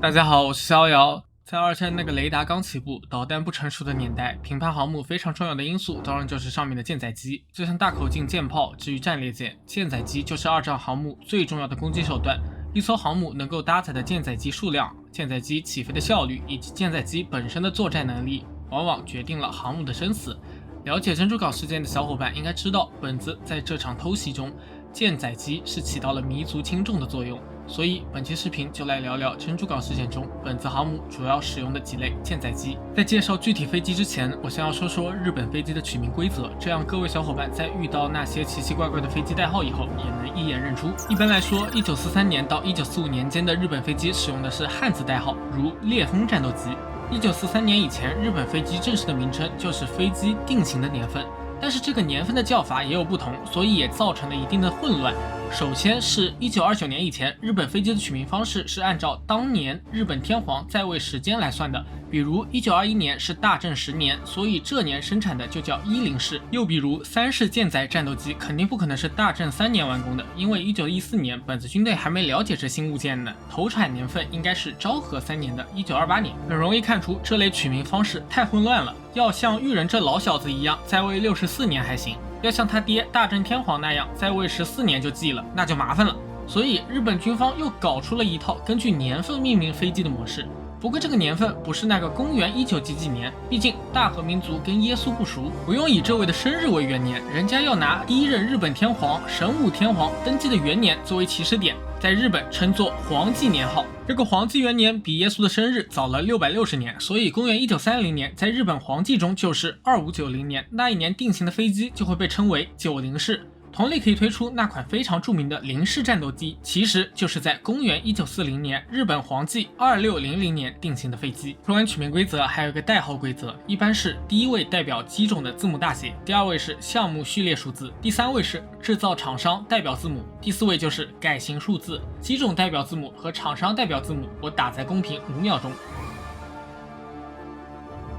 大家好，我是逍遥。在二战那个雷达刚起步、导弹不成熟的年代，评判航母非常重要的因素当然就是上面的舰载机。就像大口径舰炮至于战列舰，舰载机就是二战航母最重要的攻击手段。一艘航母能够搭载的舰载机数量、舰载机起飞的效率以及舰载机本身的作战能力，往往决定了航母的生死。了解珍珠港事件的小伙伴应该知道，本子在这场偷袭中，舰载机是起到了弥足轻重的作用。所以本期视频就来聊聊珍珠港事件中本子航母主要使用的几类舰载机。在介绍具体飞机之前，我先要说说日本飞机的取名规则，这样各位小伙伴在遇到那些奇奇怪怪的飞机代号以后，也能一眼认出。一般来说，1943年到1945年间的日本飞机使用的是汉字代号，如烈风战斗机。1943年以前，日本飞机正式的名称就是飞机定型的年份，但是这个年份的叫法也有不同，所以也造成了一定的混乱。首先是1929年以前，日本飞机的取名方式是按照当年日本天皇在位时间来算的，比如1921年是大正10年，所以这年生产的就叫10式。又比如3式舰载战斗机肯定不可能是大正3年完工的，因为1914年本子军队还没了解这新物件呢，投产年份应该是昭和3年的1928年。很容易看出这类取名方式太混乱了，要像裕仁这老小子一样在位64年还行，要像他爹大正天皇那样在位14年就记了，那就麻烦了。所以日本军方又搞出了一套根据年份命名飞机的模式。不过这个年份不是那个公元19几几年，毕竟大和民族跟耶稣不熟，不用以这位的生日为元年，人家要拿第一任日本天皇神武天皇登基的元年作为起始点，在日本称作皇纪年号。这个皇纪元年比耶稣的生日早了660年，所以公元1930年在日本皇纪中就是2590年，那一年定型的飞机就会被称为90式。同理可以推出那款非常著名的零式战斗机，其实就是在公元1940年日本皇纪2600年定型的飞机。说完取名规则，还有一个代号规则，一般是第一位代表机种的字母大写，第二位是项目序列数字，第三位是制造厂商代表字母，第四位就是改型数字。机种代表字母和厂商代表字母我打在公屏5秒钟。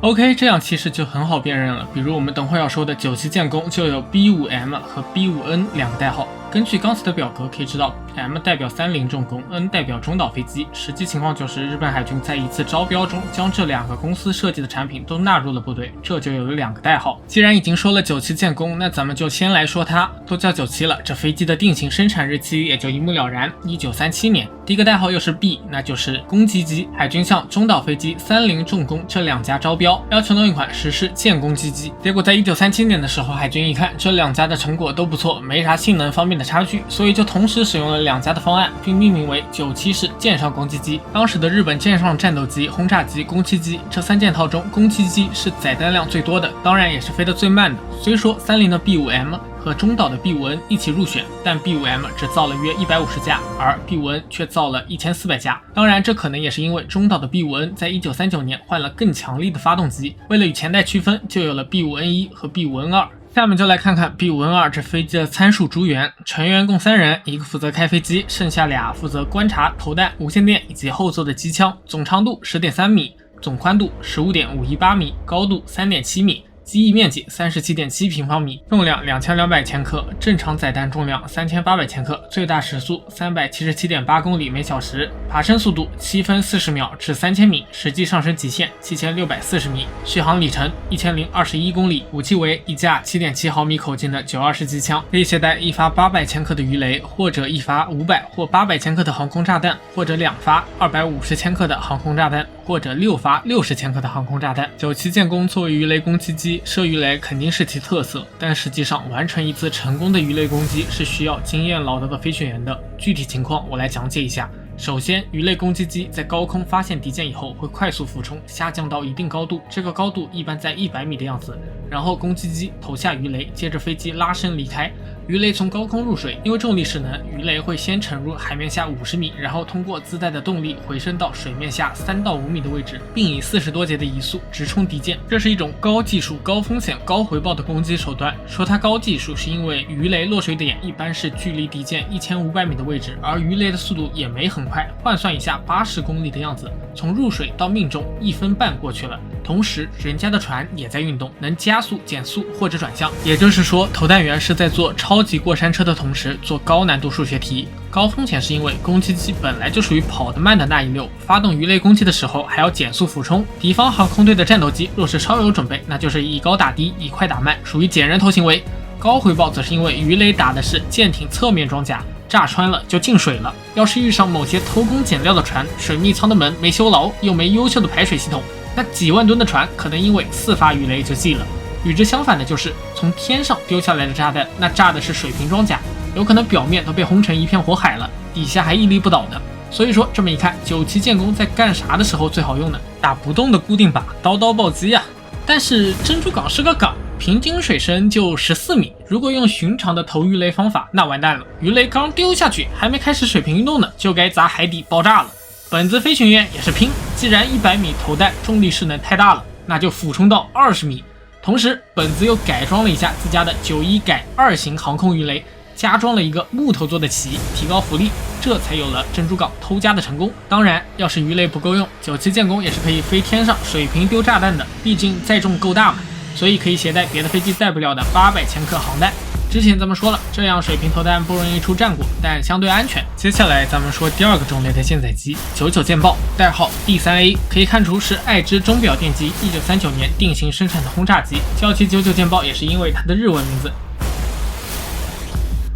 OK， 这样其实就很好辨认了。比如我们等会要说的97建功就有 B5M 和 B5N 两个代号。根据刚才的表格可以知道 ，M 代表30重工 ，N 代表中岛飞机。实际情况就是日本海军在一次招标中将这两个公司设计的产品都纳入了部队，这就有了两个代号。既然已经说了97建功，那咱们就先来说它，都叫97了，这飞机的定型生产日期也就一目了然，1937年。第一个代号又是 B， 那就是攻击机。海军向中岛飞机、30重工这两家招标，要求弄一款实施舰攻击机。结果在1937年的时候，海军一看这两家的成果都不错，没啥性能方面的差距，所以就同时使用了两家的方案，并命名为97式舰上攻击机。当时的日本舰上战斗机、轰炸机、攻击机这三件套中，攻击机是载弹量最多的，当然也是飞得最慢的。虽说30的 B5M 和中岛的 B5N 一起入选，但 B5M 只造了约150架，而 B5N 却造了1400架。当然这可能也是因为中岛的 B5N 在1939年换了更强力的发动机，为了与前代区分，就有了 B5N1 和 B5N2。下面就来看看 B5N2 这飞机的参数诸元，成员共3人，一个负责开飞机，剩下俩负责观察、投弹、无线电以及后座的机枪。总长度 10.3 米，总宽度 15.518 米，高度 3.7 米。机翼面积 37.7 平方米，重量2200千克，正常载弹重量3800千克，最大时速 377.8 公里每小时，爬升速度7分40秒至3000米，实际上升极限7640米，续航里程1021公里。武器为一架 7.7 毫米口径的920式机枪，可以携带一发800千克的鱼雷，或者一发500或800千克的航空炸弹，或者两发250千克的航空炸弹，或者6发60千克的航空炸弹。97建功作为鱼雷攻击机，射鱼雷肯定是其特色，但实际上完成一次成功的鱼雷攻击是需要经验老道的飞行员的。具体情况我来讲解一下。首先，鱼雷攻击机在高空发现敌舰以后会快速俯冲，下降到一定高度，这个高度一般在100米的样子，然后攻击机投下鱼雷，接着飞机拉升离开。鱼雷从高空入水，因为重力势能，鱼雷会先沉入海面下50米，然后通过自带的动力回升到水面下3到5米的位置，并以40多节的移速直冲敌舰。这是一种高技术、高风险、高回报的攻击手段。说它高技术，是因为鱼雷落水点一般是距离敌舰1500米的位置，而鱼雷的速度也没很快，换算一下80公里的样子，从入水到命中1分半过去了。同时人家的船也在运动，能加速、减速或者转向。也就是说，投弹员是在做超级过山车的同时做高难度数学题。高风险是因为攻击机本来就属于跑得慢的那一溜，发动鱼雷攻击的时候还要减速俯冲。敌方航空队的战斗机若是稍有准备，那就是以高打低，以快打慢，属于捡人头行为。高回报则是因为鱼雷打的是舰艇侧面装甲，炸穿了就进水了。要是遇上某些偷工减料的船，水密舱的门没修牢，又没优秀的排水系统，那几万吨的船可能因为4发鱼雷就记了。与之相反的就是从天上丢下来的炸弹，那炸的是水平装甲，有可能表面都被轰成一片火海了，底下还屹立不倒的。所以说这么一看，97舰攻在干啥的时候最好用呢？打不动的固定靶，刀刀暴击啊！但是珍珠港是个港，平均水深就14米，如果用寻常的投鱼雷方法，那完蛋了，鱼雷刚丢下去，还没开始水平运动呢，就该砸海底爆炸了。本次飞行员也是拼，既然100米投弹重力势能太大了，那就俯冲到20米。同时本子又改装了一下自家的91改2型航空鱼雷，加装了一个木头做的鳍，提高浮力，这才有了珍珠港偷家的成功。当然要是鱼雷不够用，97舰攻也是可以飞天上水平丢炸弹的，毕竟载重够大嘛，所以可以携带别的飞机带不了的800千克航弹。之前咱们说了，这样水平投弹不容易出战果，但相对安全。接下来咱们说第二个种类的舰载机，99舰豹，代号 D3A， 可以看出是爱之钟表电机1939年定型生产的轰炸机，叫其99舰豹也是因为它的日文名字。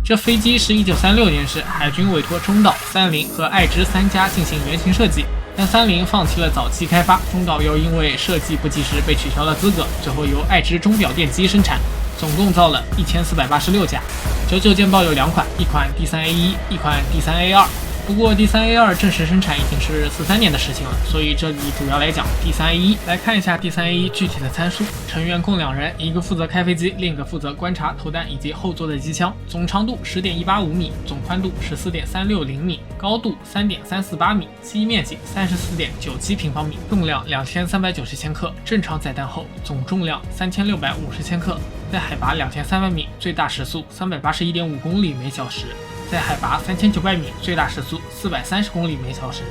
这飞机是1936年时海军委托中岛、三菱和爱知3家进行原型设计，但三菱放弃了早期开发，中岛又因为设计不及时被取消了资格，最后由爱知钟表电机生产，总共造了1486架。99舰豹有2款，一款 D3A1， 一款 D3A2。不过 D3A2 正式生产已经是43年的事情了，所以这里主要来讲 D3A1。来看一下 D3A1 具体的参数，成员共2人，一个负责开飞机，另一个负责观察投弹以及后座的机枪。总长度 10.185 米，总宽度 14.360 米，高度 3.348 米，机面积 34.97 平方米，重量2390千克，正常载弹后总重量3650千克，在海拔2300米，最大时速381.5公里每小时。在海拔3900米，最大时速430公里每小时。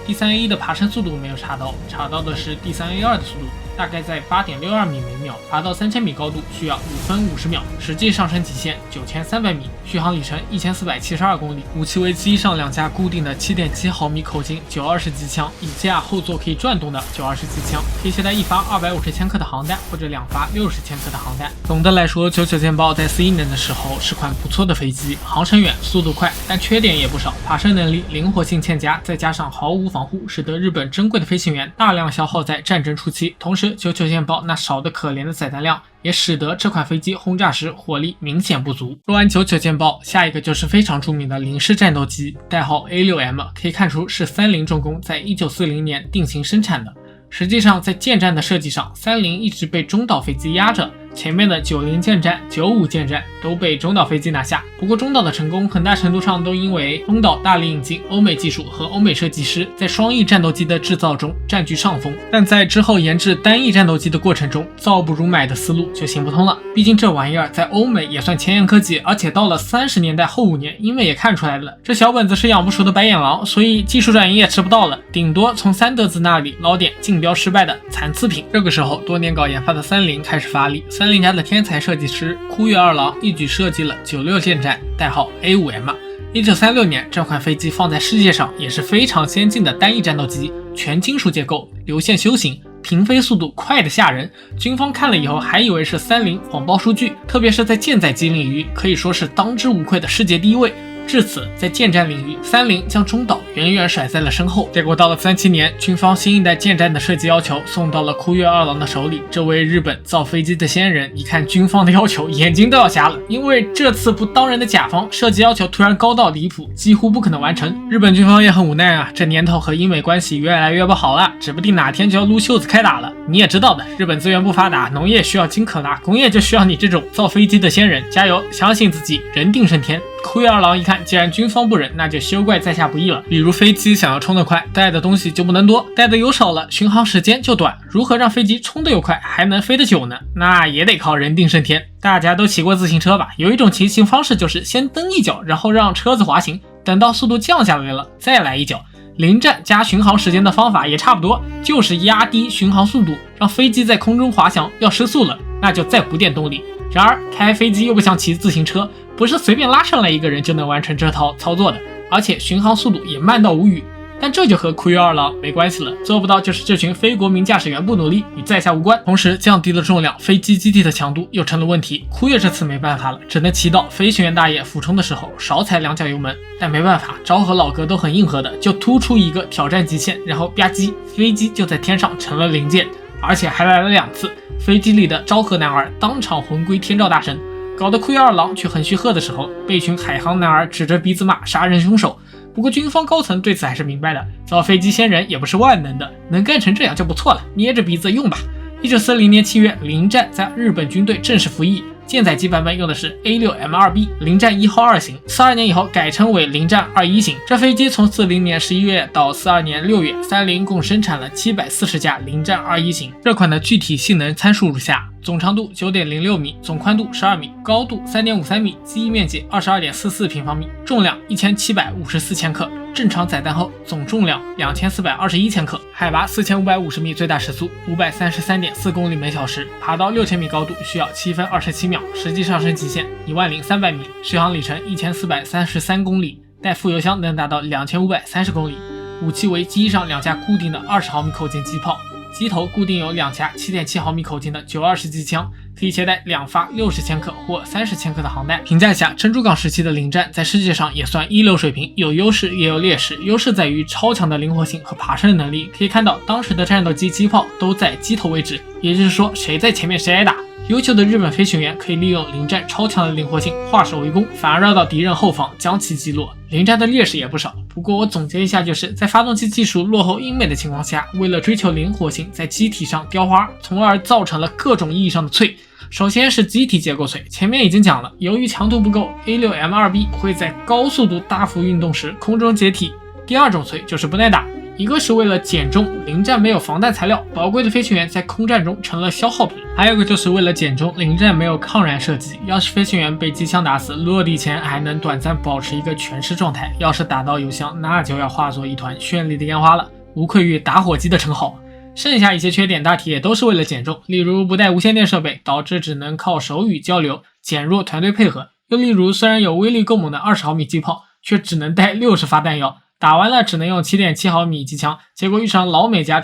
D3A1 的爬升速度没有查到，查到的是 D3A2 的速度，大概在 8.62 米每秒，爬到3000米高度需要5分50秒，实际上升极限9300米，续航里程1472公里。武器为机上2架固定的 7.7 毫米口径920机枪，一架后座可以转动的920机枪，可以携带一发250千克的航弹或者2发60千克的航弹。总的来说，99舰豹在41年的时候是款不错的飞机，航程远，速度快，但缺点也不少，爬升能力、灵活性欠佳，再加上毫无防护，使得日本珍贵的飞行员大量消耗在战争初期。同时99舰豹那少得可怜的载弹量也使得这款飞机轰炸时火力明显不足。说完99舰豹，下一个就是非常著名的零式战斗机，代号 A6M， 可以看出是三菱重工在1940年定型生产的。实际上在舰战的设计上，三菱一直被中岛飞机压着，前面的90舰战、95舰战都被中岛飞机拿下。不过中岛的成功很大程度上都因为中岛大力引进欧美技术和欧美设计师，在双翼战斗机的制造中占据上风。但在之后研制单翼战斗机的过程中，造不如买的思路就行不通了。毕竟这玩意儿在欧美也算前沿科技，而且到了30年代后5年，英美也看出来了，这小本子是养不熟的白眼狼，所以技术转移也吃不到了，顶多从三德子那里捞点竞标失败的残次品。这个时候，多年搞研发的三菱开始发力，三菱家的天才设计师枯月二郎一举设计了96舰战，代号 A5M。1936年，这款飞机放在世界上也是非常先进的单翼战斗机，全金属结构，流线修行，平飞速度快得吓人。军方看了以后还以为是三菱谎报数据，特别是在舰载机领域，可以说是当之无愧的世界第一位。至此，在舰战领域，三菱将中岛远远甩在了身后。结果到了37年，军方新一代舰战的设计要求送到了枯月二郎的手里。这位日本造飞机的先人，一看军方的要求，眼睛都要瞎了，因为这次不当人的甲方设计要求突然高到离谱，几乎不可能完成。日本军方也很无奈啊，这年头和英美关系越来越不好了，指不定哪天就要撸袖子开打了。你也知道的，日本资源不发达，农业需要金可拉，工业就需要你这种造飞机的先人，加油，相信自己，人定胜天。枯月二郎一看，既然军方不忍，那就休怪在下不义了。比如飞机想要冲得快，带的东西就不能多，带的油少了，巡航时间就短。如何让飞机冲得又快，还能飞得久呢？那也得靠人定胜天。大家都骑过自行车吧？有一种骑行方式就是先蹬一脚，然后让车子滑行，等到速度降下来了，再来一脚。临战加巡航时间的方法也差不多，就是压低巡航速度，让飞机在空中滑翔。要失速了，那就再补点动力。然而开飞机又不像骑自行车，不是随便拉上来一个人就能完成这套操作的，而且巡航速度也慢到无语。但这就和酷越二郎没关系了，做不到就是这群非国民驾驶员不努力，与在下无关。同时降低了重量，飞机基地的强度又成了问题。酷越这次没办法了，只能祈祷飞行员大爷俯冲的时候少踩2脚油门。但没办法，昭和老哥都很硬核的，就突出一个挑战极限，然后吧唧，飞机就在天上成了零件，而且还来了2次。飞机里的昭和男儿当场魂归天照大神，搞得酷越二郎去横须贺的时候，被一群海航男儿指着鼻子骂杀人凶手。不过军方高层对此还是明白的，造飞机先人也不是万能的，能干成这样就不错了，捏着鼻子用吧。1940年7月，临战在日本军队正式服役，舰载机版本用的是 A6M2B 临战1号2型，42年以后改称为临战21型。这飞机从40年11月到42年6月，三菱共生产了740架临战21型。这款的具体性能参数如下：总长度 9.06 米，总宽度12米，高度 3.53 米，机翼面积 22.44 平方米，重量1754千克。正常载弹后总重量2421千克，海拔4550米，最大时速533.4公里每小时，爬到6000米高度需要7分27秒，实际上升极限10300米，续航里程1433公里，带副油箱能达到2530公里。武器为机上2架固定的20毫米口径机炮，机头固定有2架7.7毫米口径的920机枪，可以携带2发60千克或30千克的航弹。评价下，珍珠港时期的临战在世界上也算一流水平，有优势也有劣势。优势在于超强的灵活性和爬升能力，可以看到当时的战斗机机炮都在机头位置，也就是说谁在前面谁挨打。优秀的日本飞行员可以利用临战超强的灵活性化守为攻，反而绕到敌人后方将其击落。临战的劣势也不少，不过我总结一下，就是在发动机技术落后英美的情况下，为了追求灵活性，在机体上雕花，从而造成了各种意义上的脆。首先是机体结构脆，前面已经讲了，由于强度不够， A6M2B 会在高速度大幅运动时空中解体。第二种脆就是不耐打，一个是为了减重，临战没有防弹材料，宝贵的飞行员在空战中成了消耗品；还有个就是为了减重，临战没有抗燃射击，要是飞行员被机枪打死，落地前还能短暂保持一个全尸状态，要是打到油箱，那就要化作一团绚丽的烟花了，无愧于打火机的称号。剩下一些缺点大体也都是为了减重，例如不带无线电设备，导致只能靠手语交流，减弱团队配合；又例如虽然有威力够猛的20毫米机炮，却只能带60发弹药，打完了只能用7.7毫米机枪，结果遇上老美加